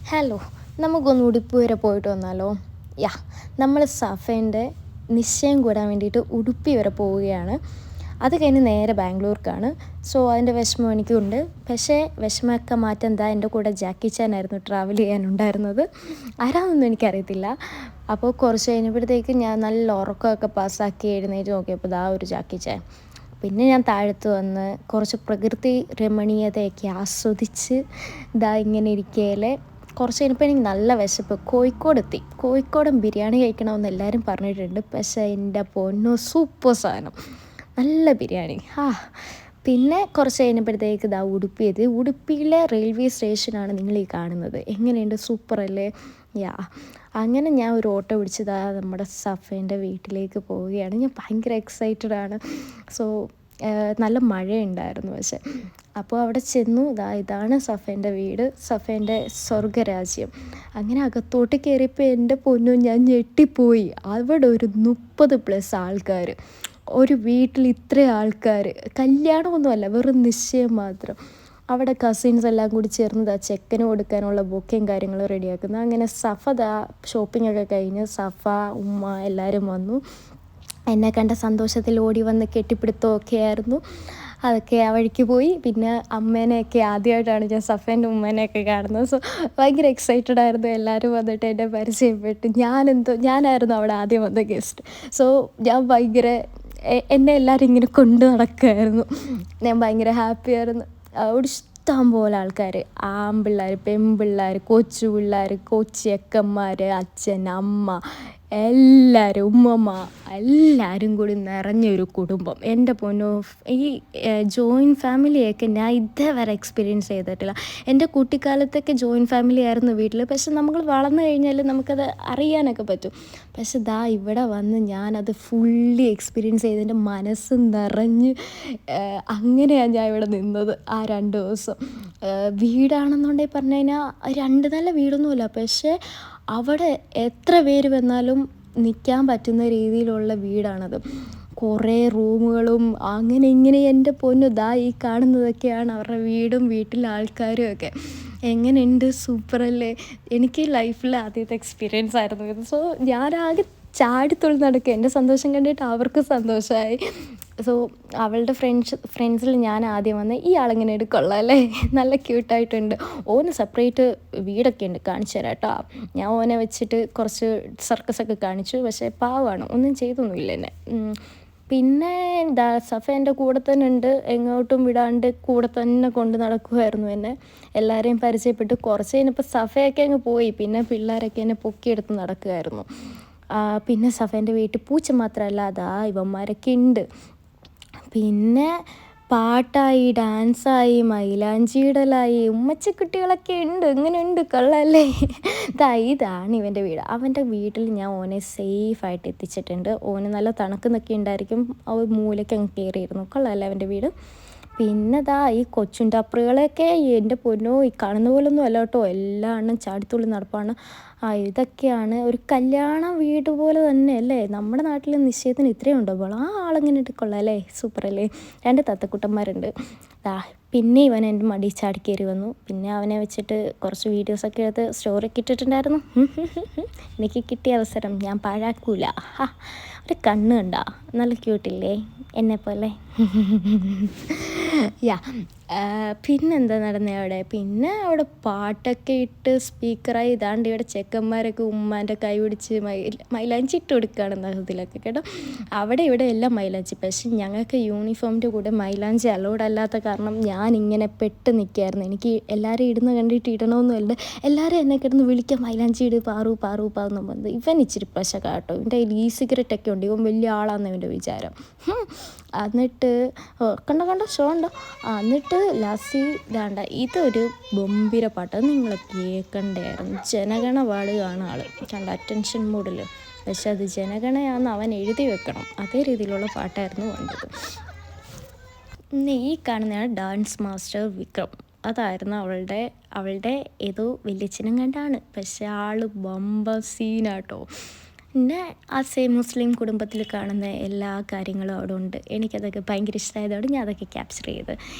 Hello, നമുക്കൊന്ന് ഉടുപ്പ് വരെ പോയിട്ട് വന്നാലോ? യാ, നമ്മൾ സഫേൻ്റെ നിശ്ചയം കൂടാൻ വേണ്ടിയിട്ട് ഉടുപ്പി വരെ പോവുകയാണ്. അത് കഴിഞ്ഞ് നേരെ ബാംഗ്ലൂർക്കാണ്. സോ അതിൻ്റെ വിഷമം എനിക്കുണ്ട്. പക്ഷേ വിഷമമൊക്കെ മാറ്റാൻ എന്താ എൻ്റെ കൂടെ ജാക്കി ചാനായിരുന്നു ട്രാവൽ ചെയ്യാനുണ്ടായിരുന്നത്. ആരാന്നൊന്നും എനിക്കറിയത്തില്ല. അപ്പോൾ കുറച്ച് കഴിഞ്ഞപ്പോഴത്തേക്ക് ഞാൻ നല്ല ഉറക്കമൊക്കെ പാസ്സാക്കി എഴുന്നേറ്റ് നോക്കിയപ്പോൾ ദാ ഒരു ജാക്കി ചാൻ. പിന്നെ ഞാൻ താഴത്ത് വന്ന് കുറച്ച് പ്രകൃതി രമണീയതയൊക്കെ ആസ്വദിച്ച് ഇതാ ഇങ്ങനെ ഇരിക്കയിലെ കുറച്ച് കഴിഞ്ഞപ്പോൾ എനിക്ക് നല്ല വിശപ്പ്. കോഴിക്കോടെത്തി. കോഴിക്കോടൻ ബിരിയാണി കഴിക്കണമെന്ന് എല്ലാവരും പറഞ്ഞിട്ടുണ്ട്. പക്ഷേ എൻ്റെ പൊന്നോ സൂപ്പർ സാധനം, നല്ല ബിരിയാണി. പിന്നെ കുറച്ച് കഴിഞ്ഞപ്പോഴത്തേക്ക് ഇതാ ഉടുപ്പി എത്തി. ഉടുപ്പിയിലെ റെയിൽവേ സ്റ്റേഷനാണ് നിങ്ങൾ ഈ കാണുന്നത്. എങ്ങനെയുണ്ട്, സൂപ്പറല്ലേ? യാ, അങ്ങനെ ഞാൻ ഒരു ഓട്ടോ പിടിച്ചതാ നമ്മുടെ സഫേൻ്റെ വീട്ടിലേക്ക് പോവുകയാണ്. ഞാൻ ഭയങ്കര എക്സൈറ്റഡ് ആണ്. സോ നല്ല മഴയുണ്ടായിരുന്നു. പക്ഷേ അപ്പോൾ അവിടെ ചെന്നു. ഇതാണ് സഫേൻ്റെ വീട്, സഫേൻ്റെ സ്വർഗരാജ്യം. അങ്ങനെ അകത്തോട്ട് കയറിയപ്പോൾ എൻ്റെ പൊന്നോ ഞാൻ ഞെട്ടിപ്പോയി. അവിടെ ഒരു 30+ ആൾക്കാർ, ഒരു വീട്ടിൽ ഇത്രയും ആൾക്കാർ. കല്യാണമൊന്നുമല്ല, വെറും നിശ്ചയം മാത്രം. അവിടെ കസിൻസ് എല്ലാം കൂടി ചേർന്ന് ചെക്കന് കൊടുക്കാനുള്ള ബൊക്കയും കാര്യങ്ങളും റെഡിയാക്കുന്നു. അങ്ങനെ സഫ ഷോപ്പിംഗ് ഒക്കെ കഴിഞ്ഞ് സഫ, ഉമ്മ എല്ലാവരും വന്നു. എന്നെ കണ്ട സന്തോഷത്തിൽ ഓടി വന്ന് കെട്ടിപ്പിടുത്തമൊക്കെ ആയിരുന്നു. അതൊക്കെ ആ വഴിക്ക് പോയി. പിന്നെ അമ്മേനെയൊക്കെ ആദ്യമായിട്ടാണ് ഞാൻ സഫേൻ്റെ ഉമ്മേനെയൊക്കെ കാണുന്നത്. സോ ഭയങ്കര എക്സൈറ്റഡ് ആയിരുന്നു. എല്ലാവരും വന്നിട്ട് എന്നെ പരിചയപ്പെട്ടു. ഞാനായിരുന്നു അവിടെ ആദ്യം വന്ന ഗസ്റ്റ്. സോ ഞാൻ ഭയങ്കര എന്നെ എല്ലാവരും ഇങ്ങനെ കൊണ്ട് നടക്കുമായിരുന്നു. ഞാൻ ഭയങ്കര ഹാപ്പിയായിരുന്നു. അവിടെ ഇഷ്ടം പോലെ ആൾക്കാർ, ആൺപിള്ളേർ, പെൺപിള്ളേർ, കൊച്ചു പിള്ളേർ, കൊച്ചിയക്കന്മാർ, അച്ഛൻ, അമ്മ, എല്ലാവരും, ഉമ്മമ്മ, എല്ലാവരും കൂടി നിറഞ്ഞൊരു കുടുംബം. എൻ്റെ പൊന്നോ, ഈ ജോയിൻറ്റ് ഫാമിലിയൊക്കെ ഞാൻ ഇതേവരെ എക്സ്പീരിയൻസ് ചെയ്തിട്ടില്ല. എൻ്റെ കുട്ടിക്കാലത്തൊക്കെ ജോയിൻറ്റ് ഫാമിലി ആയിരുന്നു വീട്ടിൽ. പക്ഷെ നമ്മൾ വളർന്നു കഴിഞ്ഞാൽ നമുക്കത് അറിയാനൊക്കെ പറ്റും. പക്ഷെ ഇവിടെ വന്ന് ഞാനത് ഫുള്ളി എക്സ്പീരിയൻസ് ചെയ്ത് എൻ്റെ മനസ്സ് നിറഞ്ഞ് അങ്ങനെയാണ് ഞാൻ ഇവിടെ നിന്നത് ആ 2 ദിവസം. വീടാണെന്നുണ്ടെങ്കിൽ പറഞ്ഞു കഴിഞ്ഞാൽ 2 നില വീടൊന്നുമില്ല. പക്ഷേ അവിടെ എത്ര പേര് വന്നാലും നിൽക്കാൻ പറ്റുന്ന രീതിയിലുള്ള വീടാണത്. കുറേ റൂമുകളും അങ്ങനെ ഇങ്ങനെ. എൻ്റെ പൊന്നു, ഈ കാണുന്നതൊക്കെയാണ് അവരുടെ വീടും വീട്ടിലെ ആൾക്കാരും ഒക്കെ. എങ്ങനെയുണ്ട്, സൂപ്പറല്ലേ? എനിക്ക് ലൈഫിൽ ആദ്യത്തെ എക്സ്പീരിയൻസ് ആയിരുന്നു ഇത്. സോ ഞാനാകെ ചാടിത്തുള്ളി നടക്കുക. എൻ്റെ സന്തോഷം കണ്ടിട്ട് അവർക്ക് സന്തോഷമായി. സോ അവളുടെ ഫ്രണ്ട്സിൽ ഞാൻ ആദ്യം വന്ന് ഈ ആളെങ്ങനെ കൊള്ളാം അല്ലേ, നല്ല ക്യൂട്ടായിട്ടുണ്ട്. ഓന് സെപ്പറേറ്റ് വീടൊക്കെ ഉണ്ട്, കാണിച്ചു തരാം കേട്ടോ. ഞാൻ ഓനെ വെച്ചിട്ട് കുറച്ച് സർക്കസൊക്കെ കാണിച്ചു. പക്ഷേ പാവമാണ്, ഒന്നും ചെയ്തൊന്നുമില്ല എന്നെ. പിന്നെ സഫ എൻ്റെ കൂടെ തന്നെ ഉണ്ട്, എങ്ങോട്ടും വിടാണ്ട് കൂടെ തന്നെ കൊണ്ട് നടക്കുമായിരുന്നു എന്നെ. എല്ലാവരെയും പരിചയപ്പെട്ട് കുറച്ച് കഴിഞ്ഞപ്പോൾ സഫയൊക്കെ അങ്ങ് പോയി. പിന്നെ പിള്ളേരൊക്കെ എന്നെ പൊക്കിയെടുത്ത് നടക്കുമായിരുന്നു. പിന്നെ സഫേൻ്റെ വീട്ടിൽ പൂച്ച മാത്രമല്ല ഇവന്മാരൊക്കെ ഉണ്ട്. പിന്നെ പാട്ടായി, ഡാൻസായി, മൈലാഞ്ചിയിടലായി, ഉമ്മച്ചിക്കുട്ടികളൊക്കെ ഉണ്ട്. ഇങ്ങനെയുണ്ട്, കൊള്ളാമല്ലേ? ഇതാണ് ഇവൻ്റെ വീട്. അവൻ്റെ വീട്ടിൽ ഞാൻ ഓനെ സേഫായിട്ട് എത്തിച്ചിട്ടുണ്ട്. ഓന് നല്ല തണുക്കുന്നൊക്കെ ഉണ്ടായിരിക്കും. മൂലയ്ക്ക് അങ്ങ് കയറിയിരുന്നു. കൊള്ളാമല്ലേ അവൻ്റെ വീട്? പിന്നെ ഈ കൊച്ചും ടപ്പറുകളൊക്കെ എൻ്റെ പൊന്നോ, ഈ കാണുന്ന പോലൊന്നും അല്ല കേട്ടോ. എല്ലാം ചാടിത്തുള്ളി നടപ്പാണ്. ഇതൊക്കെയാണ് ഒരു കല്യാണ വീട് പോലെ തന്നെ അല്ലേ. നമ്മുടെ നാട്ടിൽ നിശ്ചയത്തിന് ഇത്രയും ഉണ്ടോ? ആ ആളെങ്ങനെ കൊള്ളാം അല്ലേ, സൂപ്പറല്ലേ? 2 തത്തക്കുട്ടന്മാരുണ്ട്. പിന്നെ ഇവൻ എൻ്റെ മടി ചാടി കയറി വന്നു. പിന്നെ അവനെ വെച്ചിട്ട് കുറച്ച് വീഡിയോസൊക്കെ എടുത്ത് സ്റ്റോറിയൊക്കെ ഇട്ടിട്ടുണ്ടായിരുന്നു. എനിക്ക് കിട്ടിയ അവസരം ഞാൻ പാഴാക്കൂല. ഒരു കണ്ണ് കണ്ടാ നല്ല ക്യൂട്ടില്ലേ, എന്നെപ്പോലെ? യാ, പിന്നെന്താ നടന്നത് അവിടെ? പിന്നെ അവിടെ പാട്ടൊക്കെ ഇട്ട് സ്പീക്കറായി. ഇവിടെ ചെക്കന്മാരൊക്കെ ഉമ്മാൻ്റെ കൈ പിടിച്ച് മൈലാഞ്ചി ഇട്ട് കൊടുക്കുകയാണ് ഇതിലൊക്കെ കേട്ടോ. ഇവിടെ എല്ലാം മൈലാഞ്ചി. പക്ഷെ ഞങ്ങൾക്ക് യൂണിഫോമിൻ്റെ കൂടെ മൈലാഞ്ചി അലൗഡ് അല്ലാത്ത കാരണം ഞാനിങ്ങനെ പെട്ട് നിൽക്കുകയായിരുന്നു. എനിക്ക് എല്ലാവരും ഇടുന്ന കണ്ടിട്ട് ഇടണമെന്നുമല്ല. എല്ലാവരും എന്നെ കിടന്ന് വിളിക്കാം, മൈലാഞ്ചി ഇട്, പാറു പാറു പാറെന്നും പറഞ്ഞത്. ഇവൻ ഇച്ചിരി പശക കേട്ടോ. ഇവൻ്റെ കയ്യിൽ സിഗരറ്റൊക്കെ ഉണ്ട്. ഇവൻ വലിയ ആളാണെന്ന് ഇവൻ്റെ വിചാരം. എന്നിട്ട് കണ്ടോ ഷോ ഉണ്ടോ? എന്നിട്ട് ലാസ്റ്റ് ഇതൊരു ഗംഭീര പാട്ട്. അത് നിങ്ങൾ കേൾക്കണ്ടായിരുന്നു. ജനഗണ പാടുകയാണ് ആൾ. അറ്റൻഷൻ മൂഡിൽ. പക്ഷെ അത് ജനഗണയാണെന്ന് അവൻ എഴുതി വെക്കണം. അതേ രീതിയിലുള്ള പാട്ടായിരുന്നു വേണ്ടത്. ഈ കാണുന്നതാണ് ഡാൻസ് മാസ്റ്റർ വിക്രം. അതായിരുന്നു അവളുടെ ഏതോ വലിയച്ഛനും കണ്ടാണ്. പക്ഷെ ആൾ ബമ്പ സീനാട്ടോ. പിന്നെ ആ സെയിം മുസ്ലിം കുടുംബത്തിൽ കാണുന്ന എല്ലാ കാര്യങ്ങളും അവിടെ ഉണ്ട്. എനിക്കതൊക്കെ ഭയങ്കര ഇഷ്ടമായതോടെ ഞാൻ അതൊക്കെ ക്യാപ്ചർ ചെയ്ത്.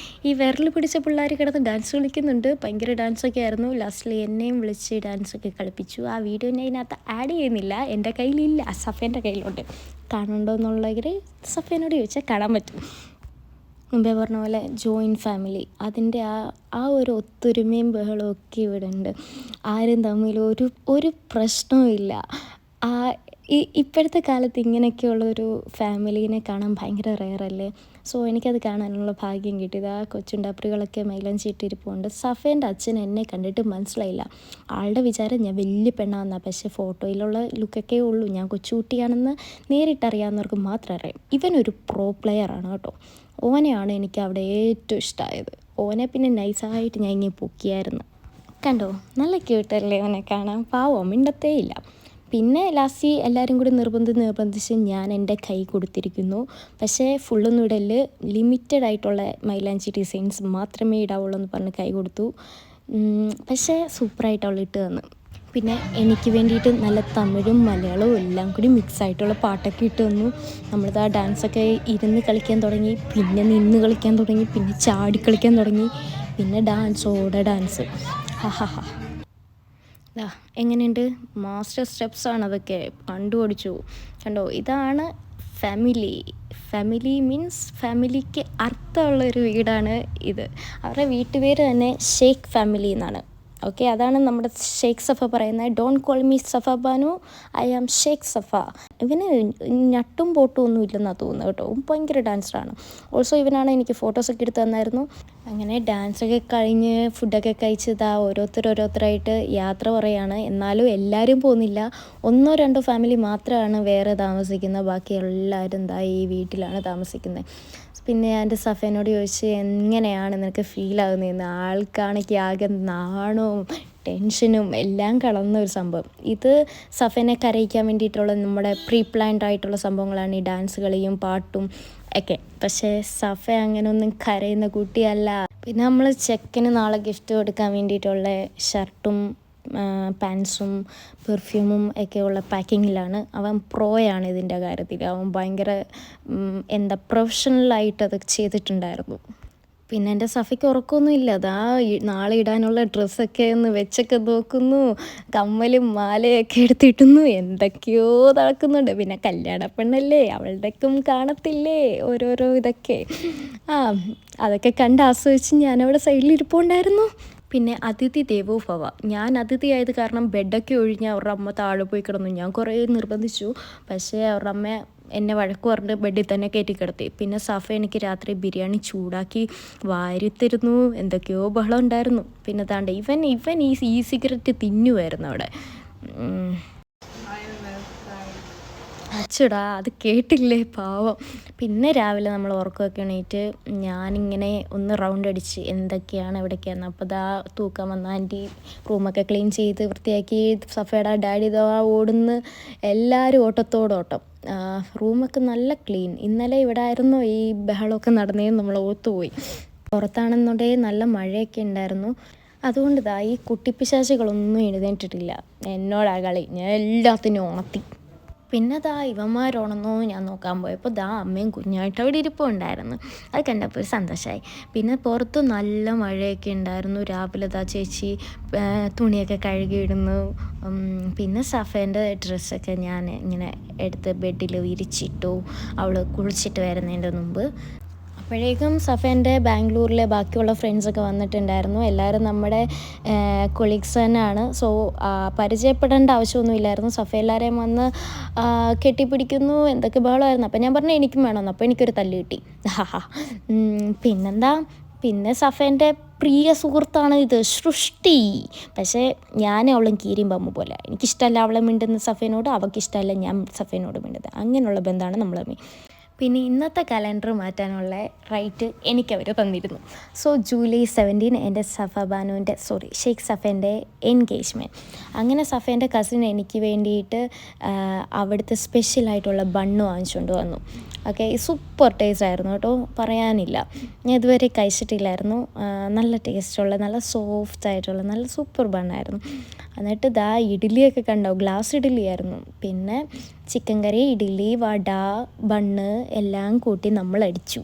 ഈ വിരൽ പിടിച്ച പിള്ളേർ കിടന്ന് ഡാൻസ് കളിക്കുന്നുണ്ട്, ഭയങ്കര ഡാൻസൊക്കെ ആയിരുന്നു. ലാസ്റ്റിൽ എന്നെയും വിളിച്ച് ഡാൻസൊക്കെ കളിപ്പിച്ചു. ആ വീഡിയോ ഞാൻ ഇതിനകത്ത് ആഡ് ചെയ്യുന്നില്ല, എൻ്റെ കയ്യിലില്ല, സഫേൻ്റെ കയ്യിലുണ്ട്. കാണുന്നുണ്ടോ എന്നുള്ളവർ സഫേനോട് ചോദിച്ചാൽ കാണാൻ പറ്റും. മുമ്പേ പറഞ്ഞ പോലെ ജോയിൻറ്റ് ഫാമിലി, അതിൻ്റെ ആ ഒരു ഒത്തൊരുമയും ബഹളവും ഒക്കെ ഇവിടെ ഉണ്ട്. ആരും തമ്മിൽ ഒരു പ്രശ്നവും ഇല്ല. ഇപ്പോഴത്തെ കാലത്ത് ഇങ്ങനെയൊക്കെയുള്ളൊരു ഫാമിലീനെ കാണാൻ ഭയങ്കര റെയറല്ലേ. സോ എനിക്കത് കാണാനുള്ള ഭാഗ്യം കിട്ടിയത്. ആ കൊച്ചുണ്ടാപ്പറികളൊക്കെ മൈലാഞ്ചി ഇട്ടിരിപ്പുണ്ട്. സഫേൻ്റെ അച്ഛൻ എന്നെ കണ്ടിട്ട് മനസ്സിലായില്ല. ആളുടെ വിചാരം ഞാൻ വലിയ പെണ്ണാണെന്നാണ്. പക്ഷേ ഫോട്ടോയിലുള്ള ലുക്കൊക്കെ ഉള്ളൂ. ഞാൻ കൊച്ചുകുട്ടിയാണെന്ന് നേരിട്ടറിയാവുന്നവർക്ക് മാത്രം അറിയാം. ഇവനൊരു പ്രോ പ്ലെയറാണ് കേട്ടോ. ഓനെയാണ് എനിക്ക് അവിടെ ഏറ്റവും ഇഷ്ടമായത്. ഓനെ പിന്നെ നൈസായിട്ട് ഞാൻ ഇങ്ങനെ പൊക്കിയായിരുന്നു. കണ്ടോ, നല്ല ക്യൂട്ടല്ലേ ഓനെ കാണാൻ. പാവം, മിണ്ടത്തേ ഇല്ല. പിന്നെ ലാസ്റ്റ് എല്ലാവരും കൂടി നിർബന്ധിച്ച് ഞാൻ എൻ്റെ കൈ കൊടുത്തിരിക്കുന്നു. പക്ഷേ ഫുള്ളൊന്നും ഇടല്, ലിമിറ്റഡ് ആയിട്ടുള്ള മൈലാഞ്ചി ഡിസൈൻസ് മാത്രമേ ഇടാവുള്ളൂ എന്ന് പറഞ്ഞ് കൈ കൊടുത്തു. പക്ഷേ സൂപ്പറായിട്ട് അവൾ ഇട്ട് തന്നു. പിന്നെ എനിക്ക് വേണ്ടിയിട്ട് നല്ല തമിഴും മലയാളവും എല്ലാം കൂടി മിക്സ് ആയിട്ടുള്ള പാട്ടൊക്കെ ഇട്ട് തന്നു. നമ്മളിത് ആ ഡാൻസൊക്കെ ഇരുന്ന് കളിക്കാൻ തുടങ്ങി, പിന്നെ നിന്ന് കളിക്കാൻ തുടങ്ങി, പിന്നെ ചാടി കളിക്കാൻ തുടങ്ങി, പിന്നെ ഡാൻസോടെ ഡാൻസ്. ഹാ എങ്ങനെയുണ്ട്? മാസ്റ്റർ സ്റ്റെപ്സാണ് അതൊക്കെ, കണ്ടുപിടിച്ചു. കണ്ടോ, ഇതാണ് ഫാമിലി മീൻസ് ഫാമിലിക്ക് അർത്ഥമുള്ളൊരു വീടാണ് ഇത്. അവരുടെ വീട്ടുപേര് തന്നെ ഷെയ്ഖ് ഫാമിലി എന്നാണ്. ഓക്കെ, അതാണ് നമ്മുടെ ഷെയ്ഖ് സഫ പറയുന്നത്. Don't call me Safa Banu, I am Sheikh Safa. ഇവന് ഞട്ടും പൊട്ടും ഒന്നും ഇല്ലെന്നാണ് തോന്നുന്നത് കേട്ടോ. ഭയങ്കര ഡാൻസറാണ്. ഓൾസോ ഇവനാണ് എനിക്ക് ഫോട്ടോസൊക്കെ എടുത്ത് തന്നായിരുന്നു. അങ്ങനെ ഡാൻസൊക്കെ കഴിഞ്ഞ് ഫുഡൊക്കെ കഴിച്ചതാ ഓരോരുത്തരായിട്ട് യാത്ര പറയുകയാണ്. എന്നാലും എല്ലാവരും പോകുന്നില്ല. 1-2 ഫാമിലി മാത്രമാണ് വേറെ താമസിക്കുന്നത്. ബാക്കി എല്ലാവരും എന്താ ഈ വീട്ടിലാണ് താമസിക്കുന്നത്. പിന്നെ എൻ്റെ സഫേനോട് ചോദിച്ച് എങ്ങനെയാണ് നിനക്ക് ഫീലാകുന്നതെന്ന്. ആൾക്കാണെങ്കിൽ ആകെ നാണവും ടെൻഷനും എല്ലാം കളന്ന ഒരു സംഭവം. ഇത് സഫേനെ കരയിക്കാൻ വേണ്ടിയിട്ടുള്ള നമ്മുടെ പ്രീ പ്ലാൻഡ് ആയിട്ടുള്ള സംഭവങ്ങളാണ് ഈ ഡാൻസ് കളിയും പാട്ടും ഒക്കെ. പക്ഷേ സഫ അങ്ങനെയൊന്നും കരയുന്ന കുട്ടിയല്ല. പിന്നെ നമ്മൾ ചെക്കന് നാളെ ഗിഫ്റ്റ് കൊടുക്കാൻ വേണ്ടിയിട്ടുള്ള ഷർട്ടും പാൻസും പെർഫ്യൂമും ഒക്കെയുള്ള പാക്കിങ്ങിലാണ്. അവൻ പ്രോയാണ് ഇതിൻ്റെ കാര്യത്തിൽ. അവൻ ഭയങ്കര പ്രൊഫഷണലായിട്ട് ചെയ്തിട്ടുണ്ടായിരുന്നു. പിന്നെ എൻ്റെ സഫയ്ക്ക് ഉറക്കമൊന്നുമില്ല. അതാ നാളെ ഇടാനുള്ള ഡ്രസ്സൊക്കെ ഒന്ന് വെച്ചൊക്കെ നോക്കുന്നു, കമ്മലും മാലയൊക്കെ എടുത്തിട്ടുന്നു, എന്തൊക്കെയോ നടക്കുന്നുണ്ട്. പിന്നെ കല്യാണ പെണ്ണല്ലേ, അവളുടെക്കും കാണത്തില്ലേ ഓരോരോ ഇതൊക്കെ. അതൊക്കെ കണ്ട് ആസ്വദിച്ച് ഞാനവിടെ സൈഡിലിരിപ്പുണ്ടായിരുന്നു. പിന്നെ അതിഥി ദേവോ ഭവ. ഞാൻ അതിഥിയായത് കാരണം ബെഡൊക്കെ ഒഴിഞ്ഞ് അവരുടെ അമ്മ താഴെ പോയി കിടന്നു. ഞാൻ കുറേ നിർബന്ധിച്ചു, പക്ഷേ അവരുടെ അമ്മ എന്നെ വഴക്ക് പറഞ്ഞിട്ട് ബെഡിൽ തന്നെ കയറ്റി കിടത്തി. പിന്നെ സഫ എനിക്ക് രാത്രി ബിരിയാണി ചൂടാക്കി വാരിത്തരുന്നു, എന്തൊക്കെയോ ബഹളം ഉണ്ടായിരുന്നു. പിന്നെ താണ്ട ഇവൻ ഈ സിഗരറ്റ് തിന്നുമായിരുന്നു അവിടെ. അച്ചടാ, അത് കേട്ടില്ലേ പാവം. പിന്നെ രാവിലെ നമ്മൾ ഉറക്കമൊക്കെ എണീറ്റ് ഞാനിങ്ങനെ ഒന്ന് റൗണ്ട് അടിച്ച് എന്തൊക്കെയാണ് എവിടേക്കാന്ന്. അപ്പോൾ തൂക്കാൻ വന്ന ആൻറ്റി റൂമൊക്കെ ക്ലീൻ ചെയ്ത് വൃത്തിയാക്കി. സഫയുടെ ഡാഡി ഓടുന്ന്, എല്ലാവരും ഓട്ടത്തോടോട്ടം. റൂമൊക്കെ നല്ല ക്ലീൻ. ഇന്നലെ ഇവിടെ ആയിരുന്നു ഈ ബഹളമൊക്കെ നടന്നേന്ന് നമ്മൾ ഓർത്തുപോയി. പുറത്താണെന്നുണ്ടെങ്കിൽ നല്ല മഴയൊക്കെ ഉണ്ടായിരുന്നു. അതുകൊണ്ട് ഈ കുട്ടിപ്പിശാചുകളൊന്നും എഴുന്നേറ്റിട്ടില്ല. എന്നോടാ കളി, ഞാൻ എല്ലാത്തിനും ഉണർത്തി. പിന്നെ ഇവന്മാരുണന്നോ ഞാൻ നോക്കാൻ പോയപ്പോൾ അമ്മയും കുഞ്ഞായിട്ട് അവിടെ ഇരിപ്പുണ്ടായിരുന്നു. അത് കണ്ടപ്പോൾ ഒരു സന്തോഷമായി. പിന്നെ പുറത്ത് നല്ല മഴയൊക്കെ ഉണ്ടായിരുന്നു. രാവിലെ ചേച്ചി തുണിയൊക്കെ കഴുകിയിടുന്നു. പിന്നെ സഫേൻ്റെ ഡ്രസ്സൊക്കെ ഞാൻ ഇങ്ങനെ എടുത്ത് ബെഡിൽ വിരിച്ചിട്ടു, അവൾ കുളിച്ചിട്ട് വരുന്നതിൻ്റെ മുമ്പ്. അപ്പോഴേക്കും സഫേൻ്റെ ബാംഗ്ലൂരിലെ ബാക്കിയുള്ള ഫ്രണ്ട്സൊക്കെ വന്നിട്ടുണ്ടായിരുന്നു. എല്ലാവരും നമ്മുടെ കൊളീഗ്സ് തന്നെയാണ്. സോ പരിചയപ്പെടേണ്ട ആവശ്യമൊന്നുമില്ലായിരുന്നു. സഫ എല്ലാവരെയും വന്ന് കെട്ടിപ്പിടിക്കുന്നു, എന്തൊക്കെ ബഹളമായിരുന്നു. അപ്പോൾ ഞാൻ പറഞ്ഞു എനിക്കും വേണമെന്ന്. അപ്പോൾ എനിക്കൊരു തല്ല് കിട്ടി. പിന്നെന്താ, പിന്നെ സഫേൻ്റെ പ്രിയ സുഹൃത്താണ് ഇത്, സൃഷ്ടി. പക്ഷേ ഞാൻ അവളും കീരിയും പമ്മു പോലെ. എനിക്കിഷ്ടമല്ല അവളെ മിണ്ടുന്ന സഫേനോട്, അവൾക്കിഷ്ടമല്ല ഞാൻ സഫേനോട് മിണ്ടുന്നത്. അങ്ങനെയുള്ള ബന്ധമാണ് നമ്മൾ തമ്മിൽ. പിന്നെ ഇന്നത്തെ കലണ്ടർ മാറ്റാനുള്ള റൈറ്റ് എനിക്കവർ തന്നിരുന്നു. സോ ജൂലൈ 17 എൻ്റെ ഷെയ്ഖ് സഫേൻ്റെ എൻഗേജ്മെൻറ്റ്. അങ്ങനെ സഫേൻ്റെ കസിൻ എനിക്ക് വേണ്ടിയിട്ട് അവിടുത്തെ സ്പെഷ്യലായിട്ടുള്ള ബണ്ണ് വാങ്ങിച്ചുകൊണ്ട് വന്നു. ഓക്കെ, സൂപ്പർ ടേസ്റ്റ് ആയിരുന്നു കേട്ടോ, പറയാനില്ല. ഞാൻ ഇതുവരെ കഴിച്ചിട്ടില്ലായിരുന്നു. നല്ല ടേസ്റ്റുള്ള, നല്ല സോഫ്റ്റ് ആയിട്ടുള്ള നല്ല സൂപ്പർ ബണ്ണായിരുന്നു. എന്നിട്ട് ദാ ഇഡ്ഡലിയൊക്കെ കണ്ടോ, ഗ്ലാസ് ഇഡ്ഡലിയായിരുന്നു. പിന്നെ ചിക്കൻ കറി, ഇഡ്ഡലി, വട, ബണ്ണ് എല്ലാം കൂട്ടി നമ്മളടിച്ചു.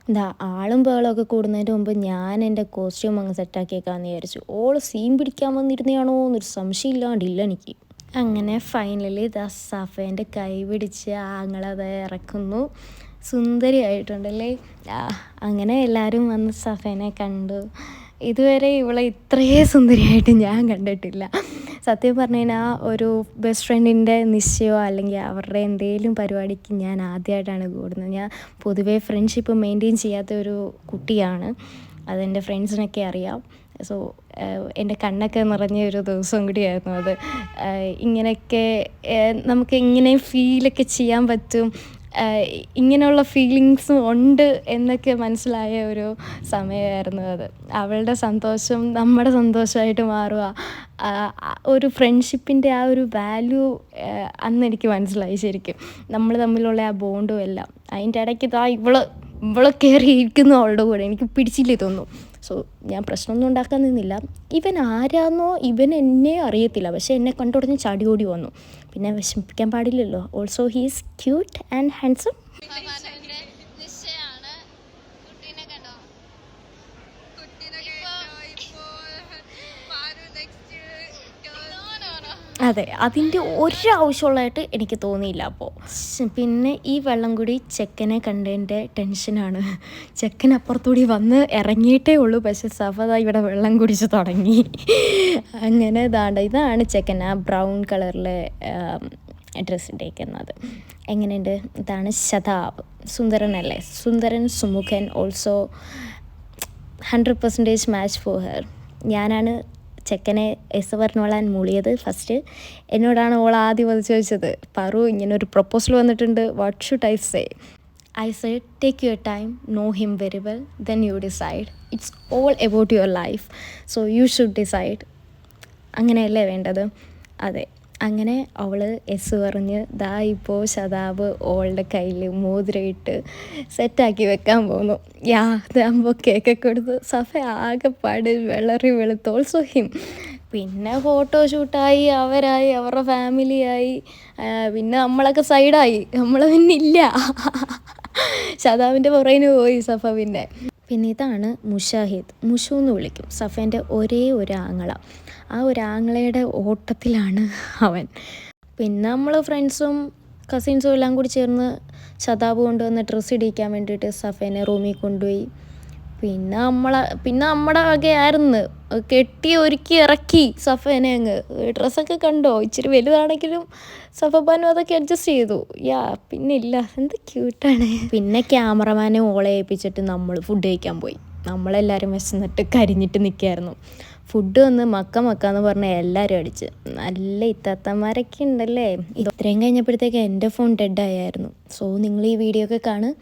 എന്താ ആളും ബഹളമൊക്കെ കൂടുന്നതിന് മുമ്പ് ഞാൻ എൻ്റെ കോസ്റ്റ്യൂം അങ്ങ് സെറ്റാക്കിയേക്കാമെന്ന് വിചാരിച്ചു. ഓൾ സീൻ പിടിക്കാൻ വന്നിരുന്നതാണോ എന്നൊരു സംശയം ഇല്ലാണ്ടില്ല എനിക്ക്. അങ്ങനെ ഫൈനലി ദാ സഫേൻ്റെ കൈ പിടിച്ച് ആങ്ങളത് ഇറക്കുന്നു. സുന്ദരിയായിട്ടുണ്ടല്ലേ. അങ്ങനെ എല്ലാവരും വന്ന് സഫേനെ കണ്ടു. ഇതുവരെ ഇവളെ ഇത്രയും സുന്ദരിയായിട്ട് ഞാൻ കണ്ടിട്ടില്ല. സത്യം പറഞ്ഞു കഴിഞ്ഞാൽ ഒരു ബെസ്റ്റ് ഫ്രണ്ടിൻ്റെ നിശ്ചയമോ അല്ലെങ്കിൽ അവരുടെ എന്തെങ്കിലും പരിപാടിക്ക് ഞാൻ ആദ്യമായിട്ടാണ് കൂടുന്നത്. ഞാൻ പൊതുവേ ഫ്രണ്ട്ഷിപ്പ് മെയിൻറ്റെയിൻ ചെയ്യാത്ത ഒരു കുട്ടിയാണ്. അതെൻ്റെ ഫ്രണ്ട്സിനൊക്കെ അറിയാം. സോ എൻ്റെ കണ്ണൊക്കെ നിറഞ്ഞ ഒരു ദിവസം കൂടിയായിരുന്നു അത്. ഇങ്ങനെയൊക്കെ നമുക്ക് ഇങ്ങനെ ഫീലൊക്കെ ചെയ്യാൻ പറ്റും, ഇങ്ങനെയുള്ള ഫീലിങ്സും ഉണ്ട് എന്നൊക്കെ മനസ്സിലായ ഒരു സമയമായിരുന്നു അത്. അവളുടെ സന്തോഷം നമ്മുടെ സന്തോഷമായിട്ട് മാറുക, ഒരു ഫ്രണ്ട്ഷിപ്പിൻ്റെ ആ ഒരു വാല്യൂ അന്ന് എനിക്ക് മനസ്സിലായി ശരിക്കും. നമ്മൾ തമ്മിലുള്ള ആ ബോണ്ടും എല്ലാം. അതിൻ്റെ ഇടയ്ക്ക് ഇവളെ കയറി ഇരിക്കുന്നു അവളുടെ കൂടെ. എനിക്ക് പിടിച്ചില്ലേ തോന്നുന്നു. സോ ഞാൻ പ്രശ്നമൊന്നും ഉണ്ടാക്കാൻ നിന്നില്ല. ഇവൻ ആരാന്നോ ഇവൻ എന്നെ അറിയത്തില്ല, പക്ഷേ എന്നെ കണ്ടുടഞ്ഞ് ചാടി ഓടി വന്നു. പിന്നെ വിഷമിപ്പിക്കാൻ പാടില്ലല്ലോ. Also he is cute and handsome. അതെ, അതിൻ്റെ ഒരാവശ്യമുള്ളതായിട്ട് എനിക്ക് തോന്നിയില്ല അപ്പോൾ. പിന്നെ ഈ വെള്ളം കൂടി ചെക്കനെ കണ്ടതിൻ്റെ ടെൻഷനാണ്. ചെക്കൻ അപ്പുറത്തൂടി വന്ന് ഇറങ്ങിയിട്ടേ ഉള്ളൂ, പക്ഷെ സഫദ ഇവിടെ വെള്ളം കുടിച്ച് തുടങ്ങി. അങ്ങനെ ഇതാണ് ചെക്കൻ, ആ ബ്രൗൺ കളറിലെ ഡ്രസ്സ് ഇട്ടേക്കുന്നത്. എങ്ങനെയുണ്ട്? ഇതാണ് ശതാബ്. സുന്ദരനല്ലേ? സുന്ദരൻ, സുമുഖൻ, ഓൾസോ 100% മാച്ച് ഫോർ ഹെർ. ഞാനാണ് ചെക്കനെ എസ് പറഞ്ഞോളാൻ മൂളിയത് ഫസ്റ്റ്. എന്നോടാണ് ഓൾ ആദ്യം അത് ചോദിച്ചത്. പറു, ഇങ്ങനെ ഒരു പ്രപ്പോസൽ വന്നിട്ടുണ്ട്, what should I say? I said take your time, know him very well, then you decide. It's all about your life, so you should decide. അങ്ങനെയല്ലേ വേണ്ടത്? അതെ. അങ്ങനെ അവൾ എസ് പറഞ്ഞ് ദാ ഇപ്പോൾ ശതാബ് ഓളുടെ കയ്യിൽ മോതിരം ഇട്ട് സെറ്റാക്കി വെക്കാൻ പോകുന്നു. ഇതാകുമ്പോൾ കേക്കൊക്കെ കൊടുത്ത് സഫ ആകെപ്പാട് വെളുത്ത്. Also him. പിന്നെ ഫോട്ടോഷൂട്ടായി, അവരുടെ ഫാമിലിയായി, പിന്നെ നമ്മളൊക്കെ സൈഡായി. നമ്മൾ പിന്നെ ഇല്ല. ശതാബിൻ്റെ പുറകിന് പോയി സഫ. പിന്നെ ഇതാണ് മുഷാഹിദ്. മുഷു എന്ന് വിളിക്കും. സഫേൻ്റെ ഒരേ ഒരു ആങ്ങള. ആ ഒരു ആങ്ങളയുടെ ഓട്ടത്തിലാണ് അവൻ. പിന്നെ നമ്മൾ ഫ്രണ്ട്സും കസിൻസും എല്ലാം കൂടി ചേർന്ന് ശതാബ് കൊണ്ടുവന്ന് ഡ്രസ്സ് ഇടിക്കാൻ വേണ്ടിയിട്ട് സഫേനെ റൂമിൽ കൊണ്ടുപോയി. പിന്നെ നമ്മുടെ വകയായിരുന്നു. കെട്ടി ഒരുക്കി ഇറക്കി സഫേനെ അങ്ങ്. ഡ്രസ്സൊക്കെ കണ്ടോ? ഇച്ചിരി വലുതാണെങ്കിലും സഫബാനും അതൊക്കെ അഡ്ജസ്റ്റ് ചെയ്തു. പിന്നെ ഇല്ല, എന്ത് ക്യൂട്ടാണ്. പിന്നെ ക്യാമറമാനെ ഓളെ ഏൽപ്പിച്ചിട്ട് നമ്മൾ ഫുഡ് കഴിക്കാൻ പോയി. നമ്മളെല്ലാവരും വിശന്നിട്ട് കരിഞ്ഞിട്ട് നിൽക്കുകയായിരുന്നു. ഫുഡ് വന്ന് മക്കാന്ന് പറഞ്ഞ് എല്ലാവരും അടിച്ച്. നല്ല ഇത്താത്തമാരൊക്കെ ഉണ്ടല്ലേ. ഇത്രയും കഴിഞ്ഞപ്പോഴത്തേക്ക് എൻ്റെ ഫോൺ ഡെഡായിരുന്നു. സോ നിങ്ങൾ ഈ വീഡിയോ ഒക്കെ കാണുക.